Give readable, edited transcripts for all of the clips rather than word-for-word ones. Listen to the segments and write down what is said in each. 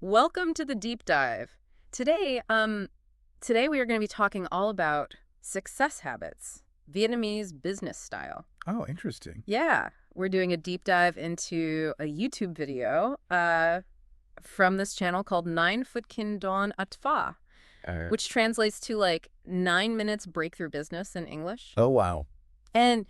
Welcome to the deep dive. Today we are going to be talking all about success habits, Vietnamese business style. Oh, interesting. Yeah, we're doing a deep dive into a YouTube video from this channel called 9 Phút Kinh Don At Pha, Uh, which translates to like 9 minutes breakthrough business in English. oh, wow. And,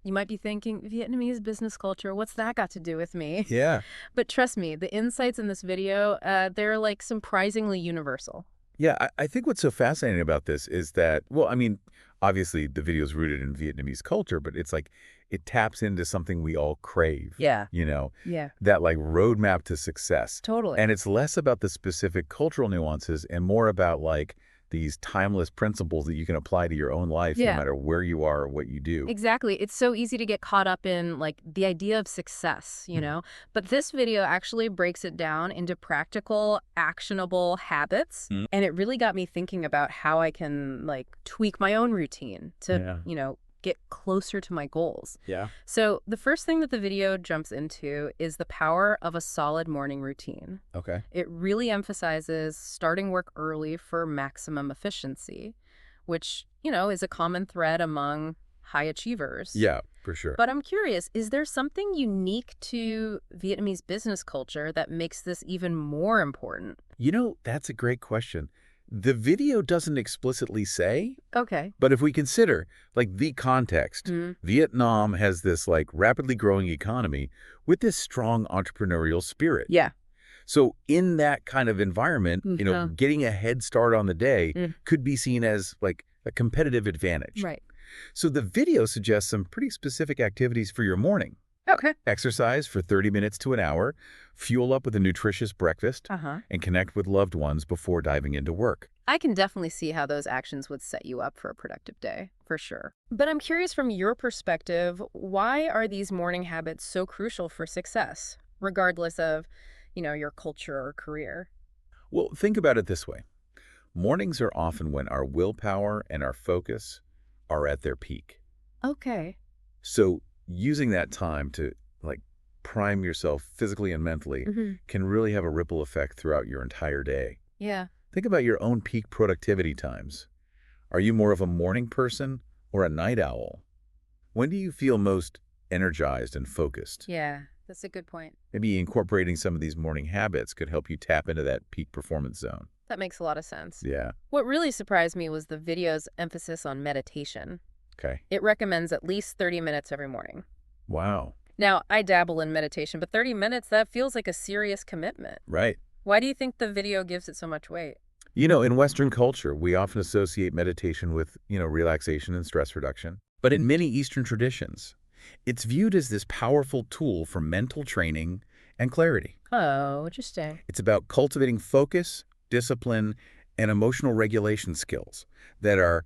you might be thinking, Vietnamese business culture, what's that got to do with me? Yeah. But trust me, the insights in this video, they're like surprisingly universal. Yeah, I think what's so fascinating about this is that, well, I mean, obviously the video is rooted in Vietnamese culture, but it's like it taps into something we all crave. Yeah. You know, Yeah, that like roadmap to success. totally. And it's less about the specific cultural nuances and more about like these timeless principles that you can apply to your own life no Yeah. matter where you are or what you do. Exactly. It's so easy to get caught up in like the idea of success, Mhm. But this video actually breaks it down into practical, actionable habits. Mm. And it really got me thinking about how I can like tweak my own routine to, Yeah. get closer to my goals. Yeah. So the first thing that the video jumps into is the power of a solid morning routine. Okay. It really emphasizes starting work early for maximum efficiency, which, is a common thread among high achievers. Yeah, for sure. But I'm curious, is there something unique to Vietnamese business culture that makes this even more important? That's a great question. The video doesn't explicitly say, Okay. but if we consider, like, the context, Mm. Vietnam has this, like, rapidly growing economy with this strong entrepreneurial spirit. Yeah. So in that kind of environment, Mhm. getting a head start on the day Mm. could be seen as, like, a competitive advantage. Right. So the video suggests some pretty specific activities for your morning. Okay. Exercise for 30 minutes to an hour, fuel up with a nutritious breakfast, Uh-huh. and connect with loved ones before diving into work. I can definitely see how those actions would set you up for a productive day, for sure. But I'm curious from your perspective, why are these morning habits so crucial for success, regardless of, your culture or career? Well, think about it this way. Mornings are often when our willpower and our focus are at their peak. Okay. So using that time to like prime yourself physically and mentally Hmm. can really have a ripple effect throughout your entire day. Yeah. Think about your own peak productivity times. Are you more of a morning person or a night owl? When do you feel most energized and focused? Yeah, that's a good point. Maybe incorporating some of these morning habits could help you tap into that peak performance zone. That makes a lot of sense. Yeah. What really surprised me was the video's emphasis on meditation. Okay. It recommends at least 30 minutes every morning. Wow. Now, I dabble in meditation, but 30 minutes, that feels like a serious commitment. Right. Why do you think the video gives it so much weight? In Western culture, we often associate meditation with, relaxation and stress reduction. But in many Eastern traditions, it's viewed as this powerful tool for mental training and clarity. Oh, interesting. It's about cultivating focus, discipline, and emotional regulation skills that are,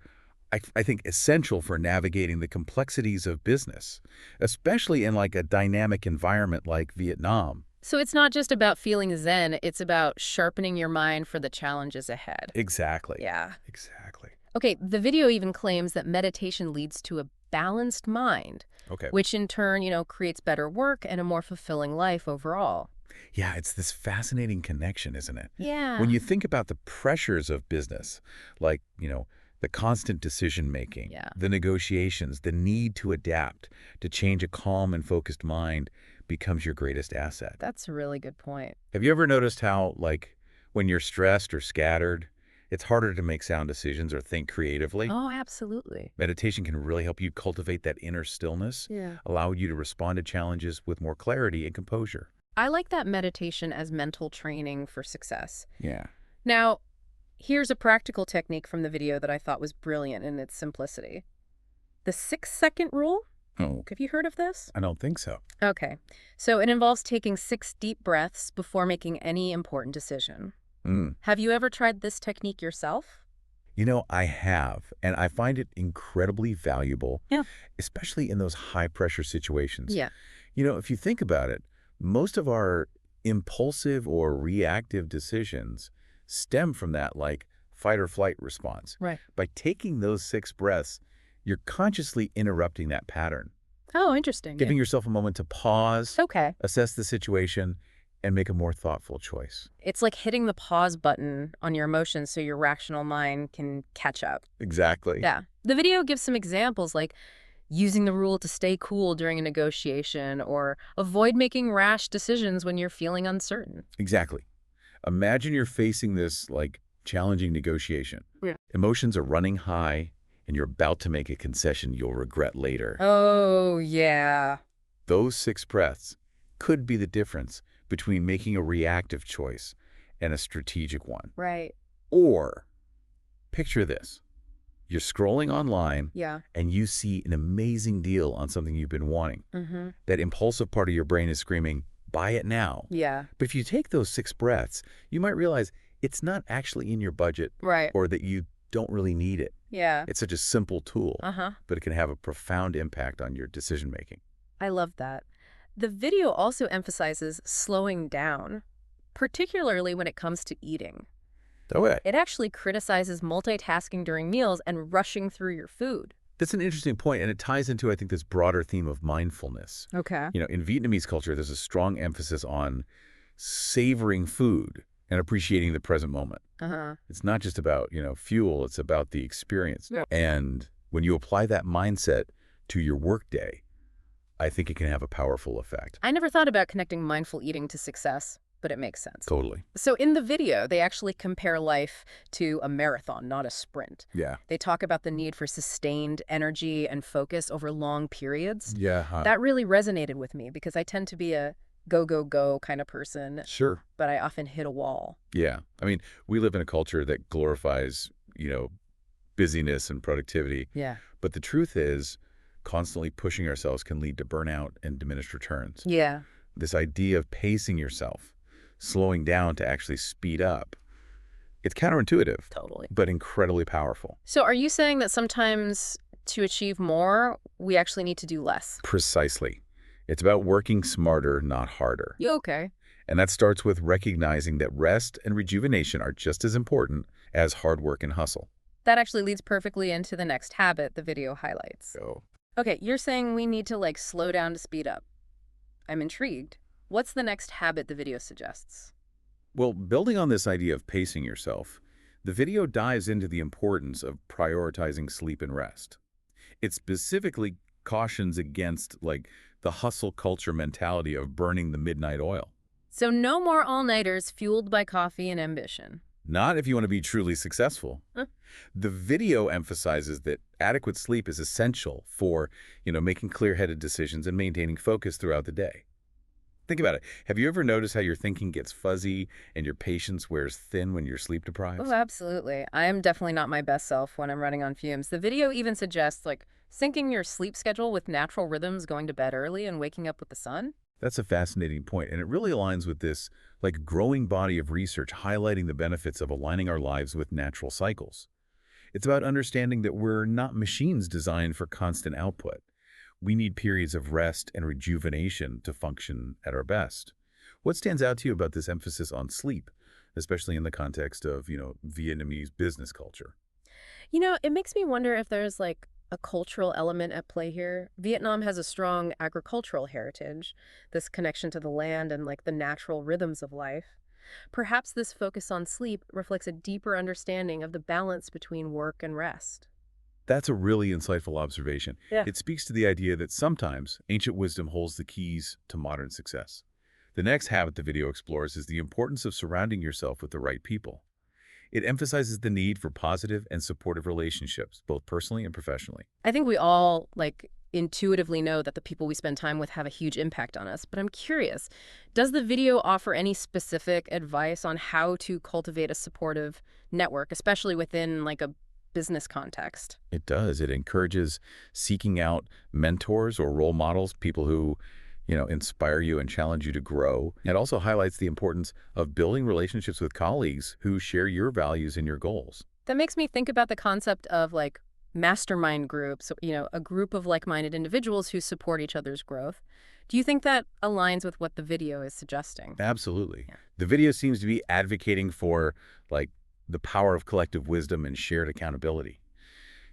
I think, essential for navigating the complexities of business, especially in like a dynamic environment like Vietnam. So it's not just about feeling zen, it's about sharpening your mind for the challenges ahead. Exactly. Yeah. Exactly. Okay, the video even claims that meditation leads to a balanced mind, Okay. which in turn, creates better work and a more fulfilling life overall. Yeah, it's this fascinating connection, isn't it? Yeah. When you think about the pressures of business, like, the constant decision-making, Yeah. the negotiations, the need to adapt, to change a calm and focused mind becomes your greatest asset. That's a really good point. Have you ever noticed how, like, when you're stressed or scattered, it's harder to make sound decisions or think creatively? Oh, absolutely. Meditation can really help you cultivate that inner stillness, Yeah. allow you to respond to challenges with more clarity and composure. I like that meditation as mental training for success. Yeah. Now, here's a practical technique from the video that I thought was brilliant in its simplicity. The 6-second rule? Oh, Have you heard of this? I don't think so. Okay. So it involves taking 6 deep breaths before making any important decision. Mm. Have you ever tried this technique yourself? I have, and I find it incredibly valuable, Yeah. especially in those high-pressure situations. Yeah. If you think about it, most of our impulsive or reactive decisions stem from that, like, fight or flight response. Right. By taking those 6 breaths, you're consciously interrupting that pattern, Oh, interesting. giving yourself a moment to pause, Okay. assess the situation, and make a more thoughtful choice. It's like hitting the pause button on your emotions so your rational mind can catch up. Exactly. Yeah. The video gives some examples like using the rule to stay cool during a negotiation or avoid making rash decisions when you're feeling uncertain. Exactly. Imagine you're facing this, like, challenging negotiation. Yeah. Emotions are running high, and you're about to make a concession you'll regret later. Oh, yeah. Those 6 breaths could be the difference between making a reactive choice and a strategic one. Right. Or, picture this. You're scrolling online, Yeah. and you see an amazing deal on something you've been wanting. Mm-hmm. That impulsive part of your brain is screaming, buy it now. Yeah. But if you take those 6 breaths, you might realize it's not actually in your budget Right. or that you don't really need it. Yeah. It's such a simple tool, Uh-huh. but it can have a profound impact on your decision making. I love that. The video also emphasizes slowing down, particularly when it comes to eating. Oh, yeah. It actually criticizes multitasking during meals and rushing through your food. That's an interesting point, and it ties into, I think, this broader theme of mindfulness. Okay. In Vietnamese culture, there's a strong emphasis on savoring food and appreciating the present moment. Uh-huh. It's not just about, fuel, it's about the experience. Yeah. And when you apply that mindset to your workday, I think it can have a powerful effect. I never thought about connecting mindful eating to success, but it makes sense. Totally. So in the video, they actually compare life to a marathon, not a sprint. Yeah. They talk about the need for sustained energy and focus over long periods. Yeah. That really resonated with me because I tend to be a go, go, go kind of person, Sure. but I often hit a wall. Yeah. I mean, we live in a culture that glorifies, busyness and productivity. Yeah. But the truth is, constantly pushing ourselves can lead to burnout and diminished returns. Yeah. This idea of pacing yourself, slowing down to actually speed up, it's counterintuitive, Totally. but incredibly powerful. So are you saying that sometimes to achieve more, we actually need to do less? Precisely. It's about working smarter, not harder. Yeah, okay. And that starts with recognizing that rest and rejuvenation are just as important as hard work and hustle. That actually leads perfectly into the next habit the video highlights. So, Okay, you're saying we need to slow down to speed up. I'm intrigued. What's the next habit the video suggests? well, building on this idea of pacing yourself, the video dives into the importance of prioritizing sleep and rest. It specifically cautions against, the hustle culture mentality of burning the midnight oil. So no more all-nighters fueled by coffee and ambition. Not if you want to be truly successful. Huh? The video emphasizes that adequate sleep is essential for, making clear-headed decisions and maintaining focus throughout the day. Think about it. Have you ever noticed how your thinking gets fuzzy and your patience wears thin when you're sleep deprived? Oh, absolutely. I am definitely not my best self when I'm running on fumes. The video even suggests, syncing your sleep schedule with natural rhythms, going to bed early and waking up with the sun. That's a fascinating point, and it really aligns with this, growing body of research highlighting the benefits of aligning our lives with natural cycles. It's about understanding that we're not machines designed for constant output. We need periods of rest and rejuvenation to function at our best. What stands out to you about this emphasis on sleep, especially in the context of, Vietnamese business culture? It makes me wonder if there's a cultural element at play here. Vietnam has a strong agricultural heritage, this connection to the land and the natural rhythms of life. Perhaps this focus on sleep reflects a deeper understanding of the balance between work and rest. That's a really insightful observation. Yeah. It speaks to the idea that sometimes ancient wisdom holds the keys to modern success. The next habit the video explores is the importance of surrounding yourself with the right people. It emphasizes the need for positive and supportive relationships, both personally and professionally. I think we all intuitively know that the people we spend time with have a huge impact on us, but I'm curious, does the video offer any specific advice on how to cultivate a supportive network, especially within a business context? It does. It encourages seeking out mentors or role models, people who, inspire you and challenge you to grow. It also highlights the importance of building relationships with colleagues who share your values and your goals. That makes me think about the concept of mastermind groups, a group of like-minded individuals who support each other's growth. Do you think that aligns with what the video is suggesting? Absolutely. Yeah. The video seems to be advocating for, the power of collective wisdom and shared accountability.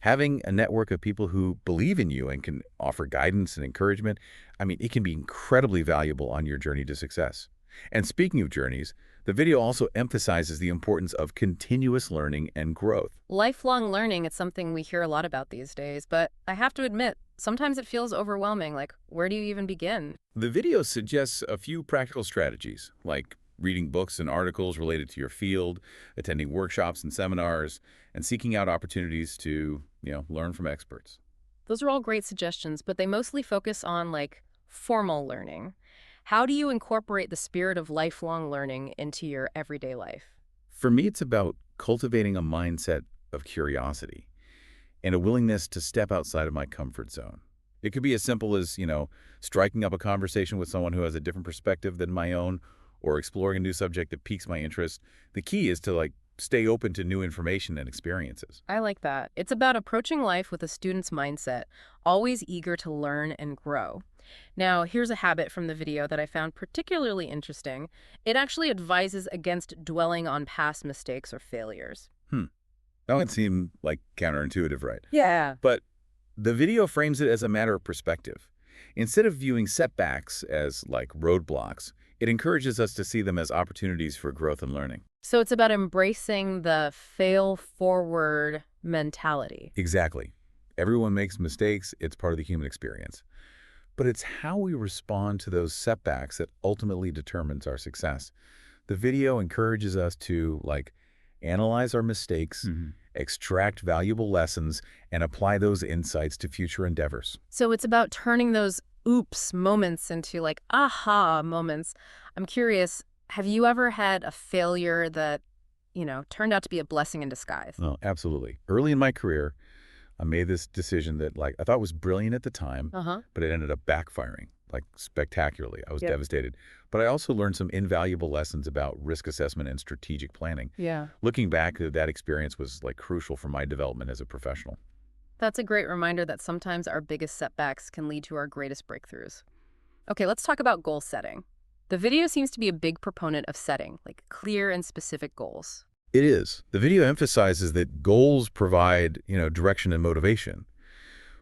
Having a network of people who believe in you and can offer guidance and encouragement, it can be incredibly valuable on your journey to success. And speaking of journeys, the video also emphasizes the importance of continuous learning and growth. Lifelong learning, it's something we hear a lot about these days, but I have to admit, sometimes it feels overwhelming. Like, where do you even begin? The video suggests a few practical strategies, like reading books and articles related to your field, attending workshops and seminars, and seeking out opportunities to, learn from experts. Those are all great suggestions, but they mostly focus on, like, formal learning. How do you incorporate the spirit of lifelong learning into your everyday life? For me, it's about cultivating a mindset of curiosity and a willingness to step outside of my comfort zone. It could be as simple as, striking up a conversation with someone who has a different perspective than my own, or exploring a new subject that piques my interest. The key is to, stay open to new information and experiences. I like that. It's about approaching life with a student's mindset, always eager to learn and grow. Now, here's a habit from the video that I found particularly interesting. It actually advises against dwelling on past mistakes or failures. That would seem like counterintuitive, right? Yeah. But the video frames it as a matter of perspective. Instead of viewing setbacks as roadblocks, it encourages us to see them as opportunities for growth and learning. So it's about embracing the fail-forward mentality. Exactly. Everyone makes mistakes. It's part of the human experience. But it's how we respond to those setbacks that ultimately determines our success. The video encourages us to, analyze our mistakes, extract valuable lessons, and apply those insights to future endeavors. So it's about turning those oops moments into, aha moments. I'm curious, have you ever had a failure that, turned out to be a blessing in disguise? Oh, absolutely. Early in my career, I made this decision that, I thought was brilliant at the time, but it ended up backfiring, spectacularly. I was devastated. But I also learned some invaluable lessons about risk assessment and strategic planning. Yeah. Looking back, that experience was, crucial for my development as a professional. That's a great reminder that sometimes our biggest setbacks can lead to our greatest breakthroughs. Okay, let's talk about goal setting. The video seems to be a big proponent of setting, clear and specific goals. It is. The video emphasizes that goals provide, direction and motivation.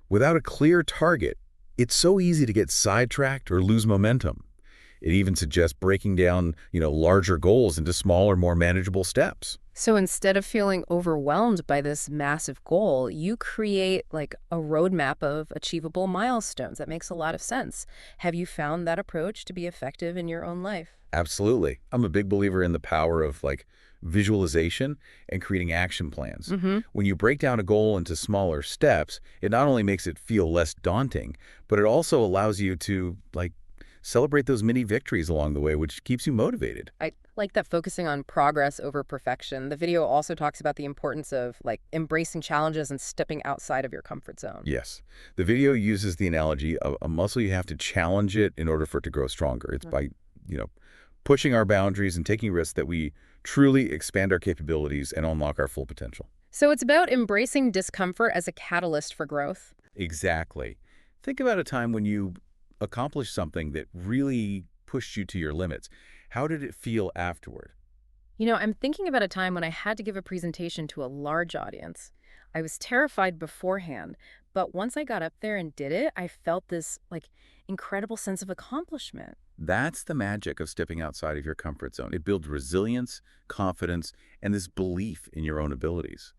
Without a clear target, it's so easy to get sidetracked or lose momentum. It even suggests breaking down, larger goals into smaller, more manageable steps. So instead of feeling overwhelmed by this massive goal, you create a roadmap of achievable milestones. That makes a lot of sense. Have you found that approach to be effective in your own life? Absolutely. I'm a big believer in the power of visualization and creating action plans. When you break down a goal into smaller steps, it not only makes it feel less daunting, but it also allows you to celebrate those mini victories along the way, which keeps you motivated. I like that focusing on progress over perfection. The video also talks about the importance of embracing challenges and stepping outside of your comfort zone. Yes. The video uses the analogy of a muscle. You have to challenge it in order for it to grow stronger. It's by, pushing our boundaries and taking risks that we truly expand our capabilities and unlock our full potential. So it's about embracing discomfort as a catalyst for growth. Exactly. Think about a time when you accomplished something that really pushed you to your limits. How did it feel afterward? I'm thinking about a time when I had to give a presentation to a large audience. I was terrified beforehand, but once I got up there and did it, I felt this incredible sense of accomplishment. That's the magic of stepping outside of your comfort zone. It builds resilience, confidence, and this belief in your own abilities.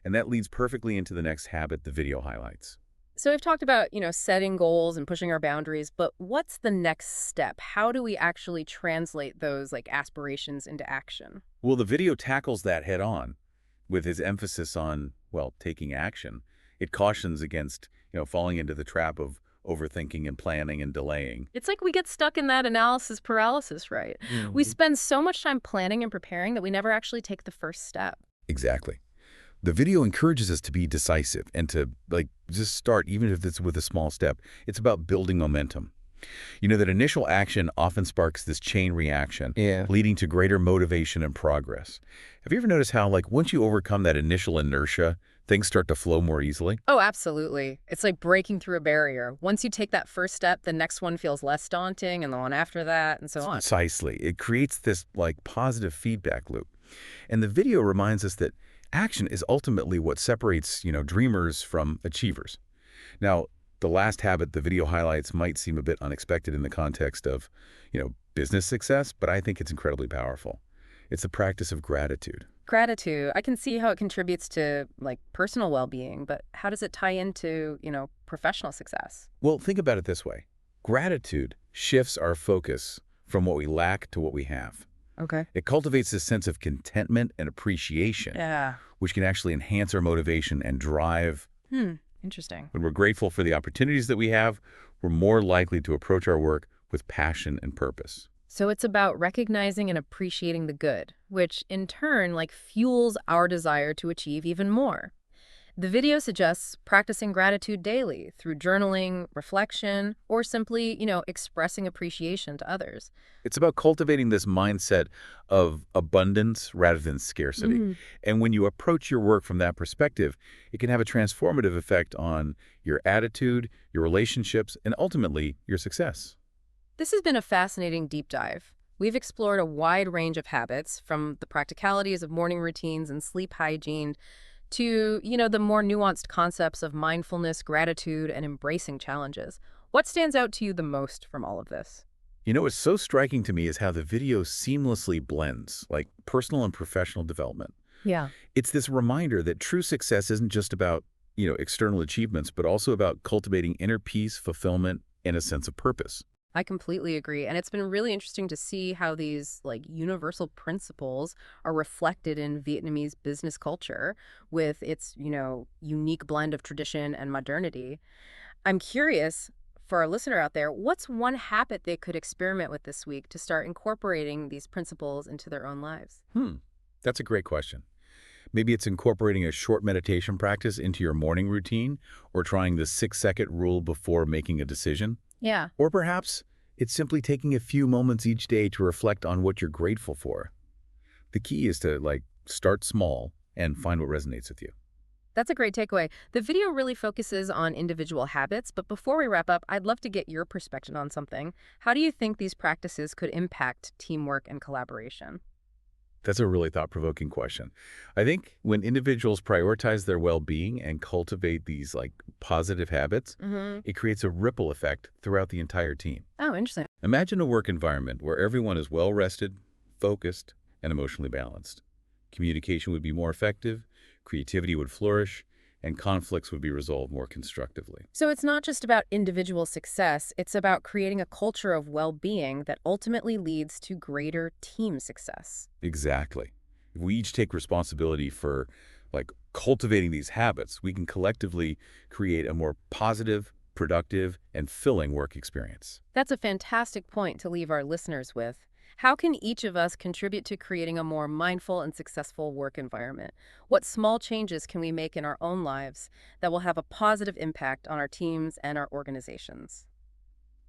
And that leads perfectly into the next habit the video highlights. So we've talked about, setting goals and pushing our boundaries, but what's the next step? How do we actually translate those aspirations into action? Well, the video tackles that head on with his emphasis on, taking action. It cautions against, falling into the trap of overthinking and planning and delaying. It's like we get stuck in that analysis paralysis, right? We spend so much time planning and preparing that we never actually take the first step. Exactly. The video encourages us to be decisive and to just start, even if it's with a small step. It's about building momentum. That initial action often sparks this chain reaction, leading to greater motivation and progress. Have you ever noticed how, once you overcome that initial inertia, things start to flow more easily? Oh, absolutely. It's like breaking through a barrier. Once you take that first step, the next one feels less daunting, and the one after that, and so on. Precisely. It creates this, positive feedback loop. And the video reminds us that action is ultimately what separates, dreamers from achievers. Now, the last habit the video highlights might seem a bit unexpected in the context of, business success, but I think it's incredibly powerful. It's the practice of gratitude. Gratitude. I can see how it contributes to like personal well-being, but how does it tie into, professional success? Well, think about it this way. Gratitude shifts our focus from what we lack to what we have. Okay. It cultivates this sense of contentment and appreciation, Yeah. which can actually enhance our motivation and drive. Interesting. When we're grateful for the opportunities that we have, we're more likely to approach our work with passion and purpose. So it's about recognizing and appreciating the good, which in turn like fuels our desire to achieve even more. The video suggests practicing gratitude daily through journaling, reflection, or simply, expressing appreciation to others. It's about cultivating this mindset of abundance rather than scarcity. Mm. And when you approach your work from that perspective, it can have a transformative effect on your attitude, your relationships, and ultimately your success. This has been a fascinating deep dive. We've explored a wide range of habits, from the practicalities of morning routines and sleep hygiene to, the more nuanced concepts of mindfulness, gratitude, and embracing challenges. What stands out to you the most from all of this? What's so striking to me is how the video seamlessly blends, like personal and professional development. Yeah. It's this reminder that true success isn't just about, external achievements, but also about cultivating inner peace, fulfillment, and a sense of purpose. I completely agree. And it's been really interesting to see how these like universal principles are reflected in Vietnamese business culture with its, unique blend of tradition and modernity. I'm curious for our listener out there, what's one habit they could experiment with this week to start incorporating these principles into their own lives? That's a great question. Maybe it's incorporating a short meditation practice into your morning routine, or trying the 6-second rule before making a decision. Yeah. Or perhaps it's simply taking a few moments each day to reflect on what you're grateful for. The key is to, start small and find what resonates with you. That's a great takeaway. The video really focuses on individual habits, but before we wrap up, I'd love to get your perspective on something. How do you think these practices could impact teamwork and collaboration? That's a really thought-provoking question. I think when individuals prioritize their well-being and cultivate these, positive habits, it creates a ripple effect throughout the entire team. Oh, interesting. Imagine a work environment where everyone is well-rested, focused, and emotionally balanced. Communication would be more effective, creativity would flourish, and conflicts would be resolved more constructively. So it's not just about individual success, it's about creating a culture of well-being that ultimately leads to greater team success. Exactly. If we each take responsibility for, cultivating these habits, we can collectively create a more positive, productive, and filling work experience. That's a fantastic point to leave our listeners with. How can each of us contribute to creating a more mindful and successful work environment? What small changes can we make in our own lives that will have a positive impact on our teams and our organizations?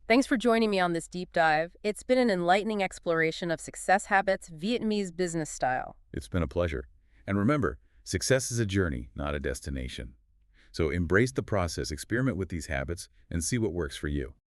Thanks for joining me on this deep dive. It's been an enlightening exploration of success habits, Vietnamese business style. It's been a pleasure. And remember, success is a journey, not a destination. So embrace the process, experiment with these habits, and see what works for you.